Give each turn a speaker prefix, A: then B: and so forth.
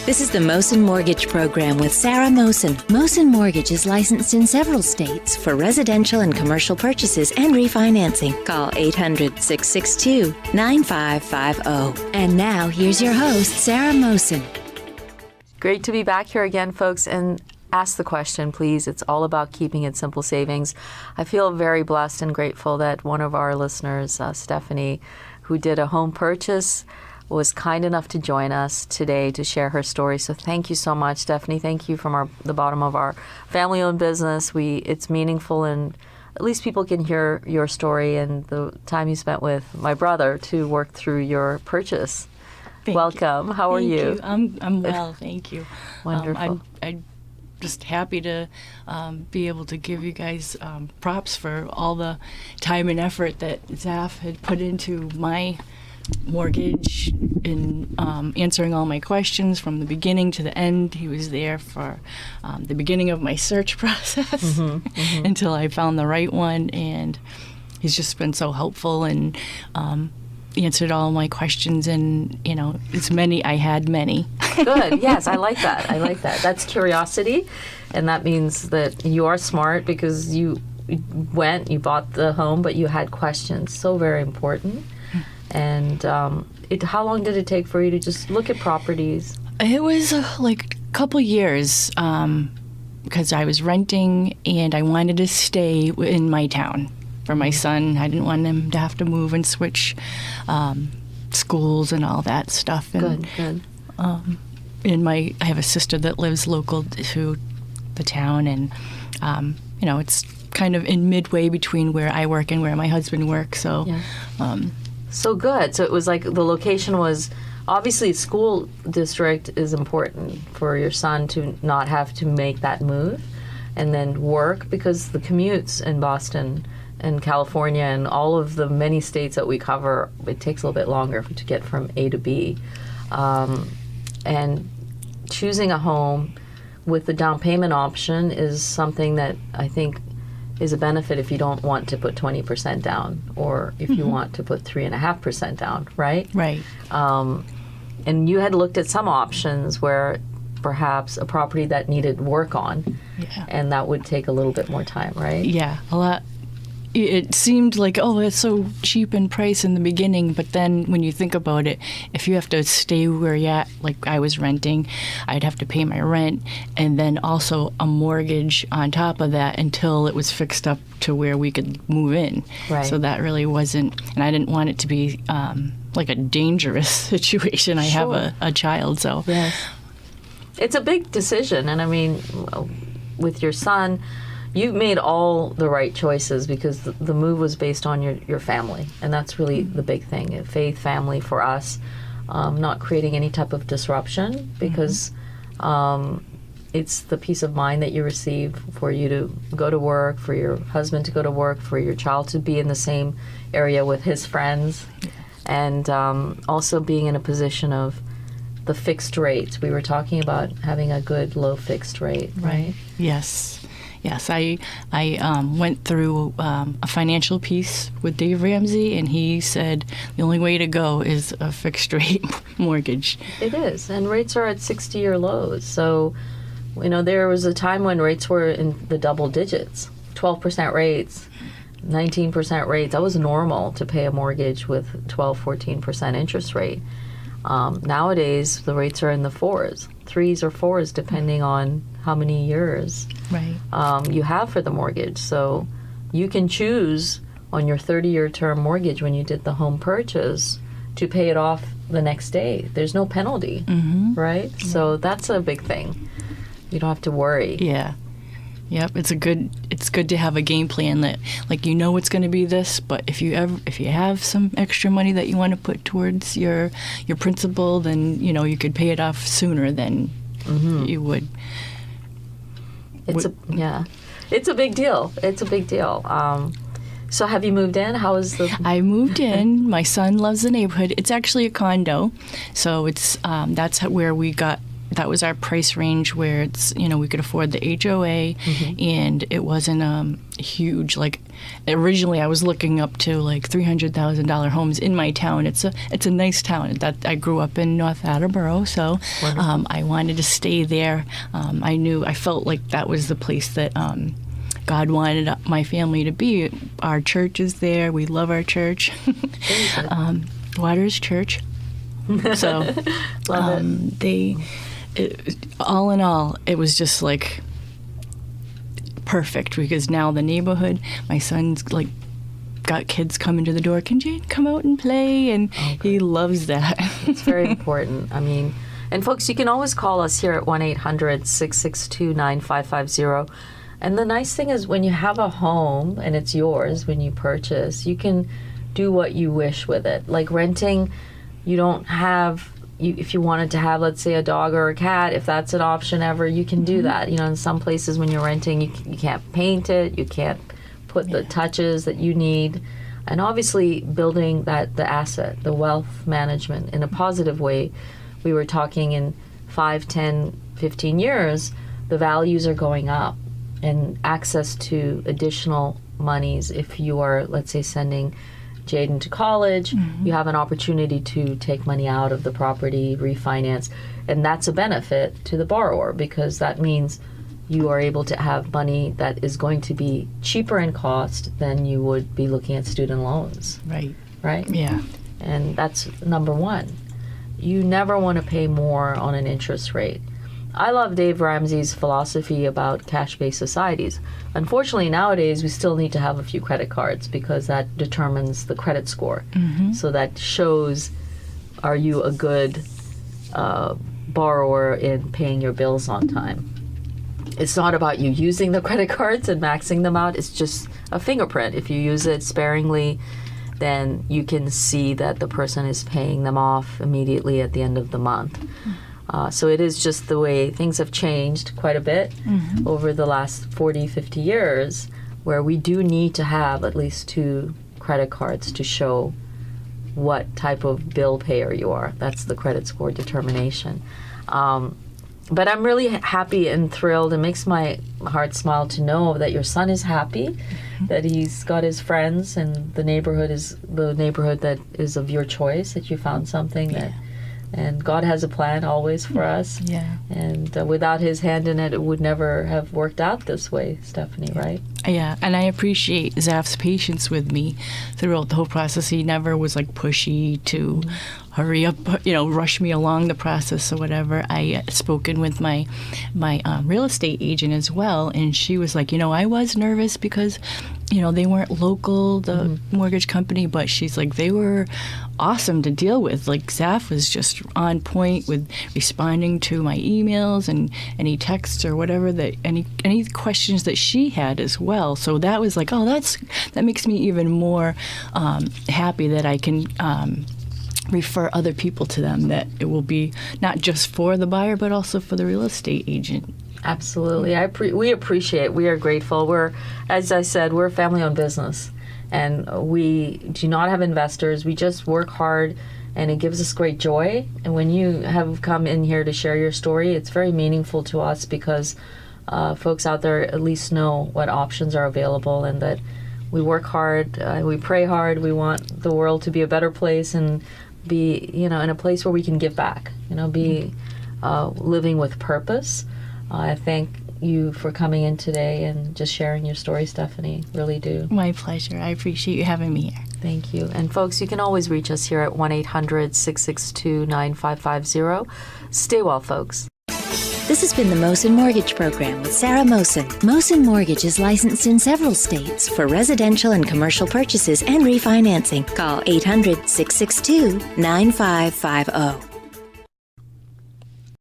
A: This is the Mohsin Mortgage Program with Sarah Mohsin. Mohsin Mortgage is licensed in several states for residential and commercial purchases and refinancing. Call 800-662-9550. And now, here's your host, Sarah Mohsin.
B: Great to be back here again, folks, and ask the question, please. It's all about keeping it simple savings. I feel very blessed and grateful that one of our listeners, Stefanie, who did a home purchase, was kind enough to join us today to share her story. So thank you so much, Stefanie. Thank you from the bottom of our family-owned business. It's meaningful, and at least people can hear your story and the time you spent with my brother to work through your purchase. Welcome. How are you?
C: I'm well, thank you.
B: Wonderful.
C: I'm just happy to be able to give you guys props for all the time and effort that Zaf had put into my mortgage in answering all my questions from the beginning to the end. He was there for the beginning of my search process until I found the right one, and he's just been so helpful and answered all my questions, and I had many.
B: Good. Yes, I like that. That's curiosity, and that means that you are smart because you bought the home, but you had questions. So very important. And how long did it take for you to just look at properties?
C: It was like a couple years because I was renting and I wanted to stay in my town for my son. I didn't want him to have to move and switch schools and all that stuff. And,
B: good.
C: I have a sister that lives local to the town, and it's kind of in midway between where I work and where my husband works. So.
B: Yeah. So good. So it was like the location was, obviously school district is important for your son to not have to make that move, and then work, because the commutes in Boston and California and all of the many states that we cover, it takes a little bit longer to get from A to B. And choosing a home with the down payment option is something that I think is a benefit if you don't want to put 20% down, or if you want to put 3.5% down, right?
C: Right.
B: And you had looked at some options where perhaps a property that needed work on, and that would take a little bit more time, right?
C: Yeah, a lot. It seemed like, it's so cheap in price in the beginning, but then when you think about it, if you have to stay where you're at, like I was renting, I'd have to pay my rent and then also a mortgage on top of that until it was fixed up to where we could move in.
B: Right.
C: So that really wasn't, and I didn't want it to be like a dangerous situation. I have a child, so.
B: Yes. It's a big decision, and I mean, with your son, you made all the right choices because the move was based on your family, and that's really the big thing. Faith, family for us, not creating any type of disruption, because it's the peace of mind that you receive for you to go to work, for your husband to go to work, for your child to be in the same area with his friends, and also being in a position of the fixed rates. We were talking about having a good low fixed rate, right?
C: Yes. Yes, I went through a financial piece with Dave Ramsey, and he said the only way to go is a fixed rate mortgage.
B: It is, and rates are at 60-year lows. So, there was a time when rates were in the double digits, 12% rates, 19% rates. That was normal to pay a mortgage with 12, 14% interest rate. Nowadays, the rates are in the 3s or 4s, depending on how many years you have for the mortgage. So you can choose on your 30-year term mortgage when you did the home purchase to pay it off the next day. There's no penalty, right? So that's a big thing. You don't have to worry.
C: Yeah. Yep, it's good to have a game plan that, like, it's going to be this, but if you have some extra money that you want to put towards your principal, then you could pay it off sooner than you would.
B: It's a big deal. It's a big deal. So have you moved in? How is the?
C: I moved in. My son loves the neighborhood. It's actually a condo, so it's that's where we got that was our price range where it's, we could afford the HOA, and it wasn't huge. Like originally I was looking up to like $300,000 homes in my town. It's a nice town. That I grew up in North Attleboro, so I wanted to stay there. I felt like that was the place that God wanted my family to be. Our church is there. We love our church. Waters Church. So
B: Love
C: all in all, it was just like perfect, because now the neighborhood, my son's like got kids coming to the door. Can Jane come out and play? And he loves that.
B: It's very important. I mean, and folks, you can always call us here at 1-800-662-9550. And the nice thing is when you have a home and it's yours when you purchase, you can do what you wish with it. Like renting, you don't have, if you wanted to have, let's say, a dog or a cat, if that's an option ever, you can do that. In some places when you're renting, you can't paint it, you can't put the touches that you need. And obviously building the asset, the wealth management in a positive way. We were talking in 5, 10, 15 years, the values are going up, and access to additional monies. If you are, let's say, sending Jaden to college, you have an opportunity to take money out of the property, refinance, and that's a benefit to the borrower, because that means you are able to have money that is going to be cheaper in cost than you would be looking at student loans. Right?
C: Yeah.
B: And that's number one. You never want to pay more on an interest rate. I love Dave Ramsey's philosophy about cash-based societies. Unfortunately, nowadays, we still need to have a few credit cards because that determines the credit score. So that shows, are you a good borrower in paying your bills on time? It's not about you using the credit cards and maxing them out. It's just a fingerprint. If you use it sparingly, then you can see that the person is paying them off immediately at the end of the month. So it is just the way things have changed quite a bit over the last 40, 50 years, where we do need to have at least 2 credit cards to show what type of bill payer you are. That's the credit score determination. But I'm really happy and thrilled. It makes my heart smile to know that your son is happy, that he's got his friends, and the neighborhood is the neighborhood that is of your choice, that you found something that... And God has a plan always for us.
C: Yeah.
B: And without his hand in it, it would never have worked out this way, Stefanie, right?
C: Yeah, and I appreciate Zaf's patience with me throughout the whole process. He never was like pushy to hurry up, rush me along the process or whatever. I spoken with my real estate agent as well, and she was like, I was nervous because, they weren't local, the mortgage company, but she's like, they were awesome to deal with. Like Zaf was just on point with responding to my emails and any texts or whatever, that any questions that she had as well. So that was like, that makes me even more happy that I can refer other people to them, that it will be not just for the buyer but also for the real estate agent.
B: Absolutely. We appreciate, we are grateful. As I said, we're a family-owned business, and we do not have investors. We just work hard, and it gives us great joy. And when you have come in here to share your story, it's very meaningful to us, because folks out there at least know what options are available, and that we work hard, we pray hard. We want the world to be a better place and be, in a place where we can give back, be living with purpose. I thank you for coming in today and just sharing your story, Stefanie. Really do.
C: My pleasure. I appreciate you having me here.
B: Thank you. And folks, you can always reach us here at 1-800-662-9550. Stay well, folks.
A: This has been the Mohsin Mortgage Program with Sarah Mohsin. Mohsin Mortgage is licensed in several states for residential and commercial purchases and refinancing. Call 800-662-9550.